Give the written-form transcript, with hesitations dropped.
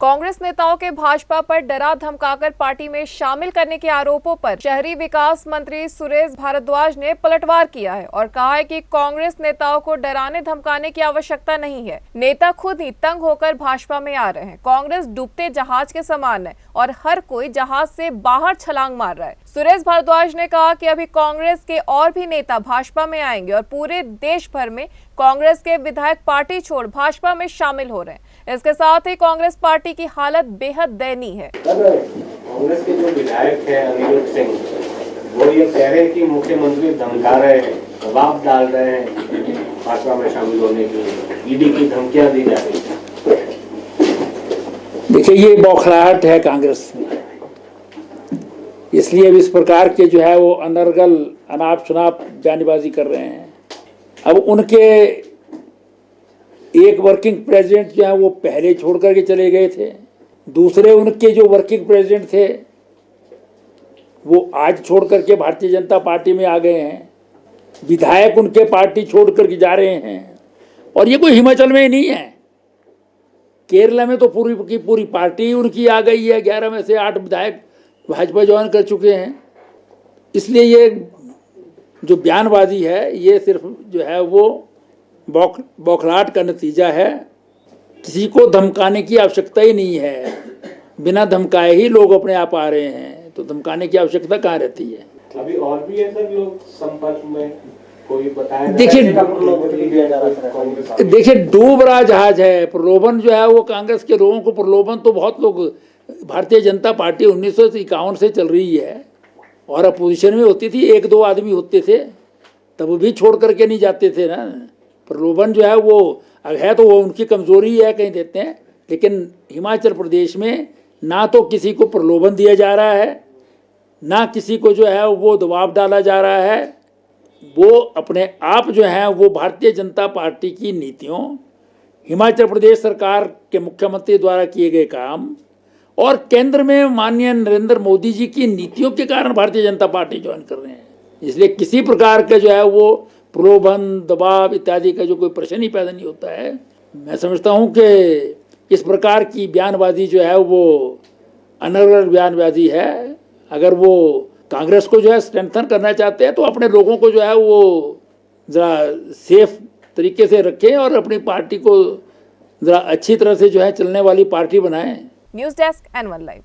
कांग्रेस नेताओं के भाजपा पर डरा धमकाकर पार्टी में शामिल करने के आरोपों पर शहरी विकास मंत्री सुरेश भारद्वाज ने पलटवार किया है और कहा है कि कांग्रेस नेताओं को डराने धमकाने की आवश्यकता नहीं है। नेता खुद ही तंग होकर भाजपा में आ रहे हैं। कांग्रेस डूबते जहाज के समान है और हर कोई जहाज से बाहर छलांग मार रहा है। सुरेश भारद्वाज ने कहा कि अभी कांग्रेस के और भी नेता भाजपा में आएंगे और पूरे देश भर में कांग्रेस के विधायक पार्टी छोड़ भाजपा में शामिल हो रहे हैं। इसके साथ ही कांग्रेस पार्टी की हालत बेहद दयनीय है। कांग्रेस के जो विधायक है अनिरुद्ध सिंह, वो ये कह रहे हैं कि मुख्यमंत्री धमका रहे हैं, दबाव डाल रहे हैं भाजपा में शामिल होने के लिए, ईडी की धमकियां दी जा रही है। देखिए, ये बौखलाहट है कांग्रेस में, इसलिए अब इस प्रकार के जो है वो अनर्गल अनाप शनाप बयानबाजी कर रहे हैं। अब उनके एक वर्किंग प्रेसिडेंट जो है वो पहले छोड़ करके चले गए थे, दूसरे उनके जो वर्किंग प्रेसिडेंट थे वो आज छोड़ करके भारतीय जनता पार्टी में आ गए हैं, विधायक उनके पार्टी छोड़ करके जा रहे हैं। और ये कोई हिमाचल में ही नहीं है, केरला में तो पूरी की पूरी पार्टी उनकी आ गई है। 11 में से 8 विधायक भाजपा ज्वाइन कर चुके हैं। इसलिए ये जो बयानबाजी है ये सिर्फ जो है वो बौखलाहट का नतीजा है। किसी को धमकाने की आवश्यकता ही नहीं है, बिना धमकाए ही लोग अपने आप आ रहे हैं, तो धमकाने की आवश्यकता कहाँ रहती है। अभी और भी है सर लोग संपर्क में, कोई बताया? देखिए डूब रहा जहाज है। प्रलोभन जो है वो कांग्रेस के लोगों को प्रलोभन तो बहुत लोग, भारतीय जनता पार्टी 1951 से चल रही है और अपोजिशन में होती थी, 1-2 आदमी होते थे, तब भी छोड़ करके नहीं जाते थे ना। प्रलोभन जो है वो है तो वो उनकी कमजोरी है, कहीं देते हैं। लेकिन हिमाचल प्रदेश में ना तो किसी को प्रलोभन दिया जा रहा है, ना किसी को जो है वो दबाव डाला जा रहा है। वो अपने आप जो है वो भारतीय जनता पार्टी की नीतियों, हिमाचल प्रदेश सरकार के मुख्यमंत्री द्वारा किए गए काम और केंद्र में माननीय नरेंद्र मोदी जी की नीतियों के कारण भारतीय जनता पार्टी ज्वाइन कर रहे हैं। इसलिए किसी प्रकार का जो है वो प्रलोभन, दबाव इत्यादि का जो कोई प्रश्न ही पैदा नहीं होता है। मैं समझता हूँ कि इस प्रकार की बयानबाजी जो है वो अनर्गल बयानबाजी है। अगर वो कांग्रेस को जो है स्ट्रेंथन करना चाहते हैं तो अपने लोगों को जो है वो ज़रा सेफ तरीके से रखें और अपनी पार्टी को ज़रा अच्छी तरह से जो है चलने वाली पार्टी बनाएं। News desk N1 live.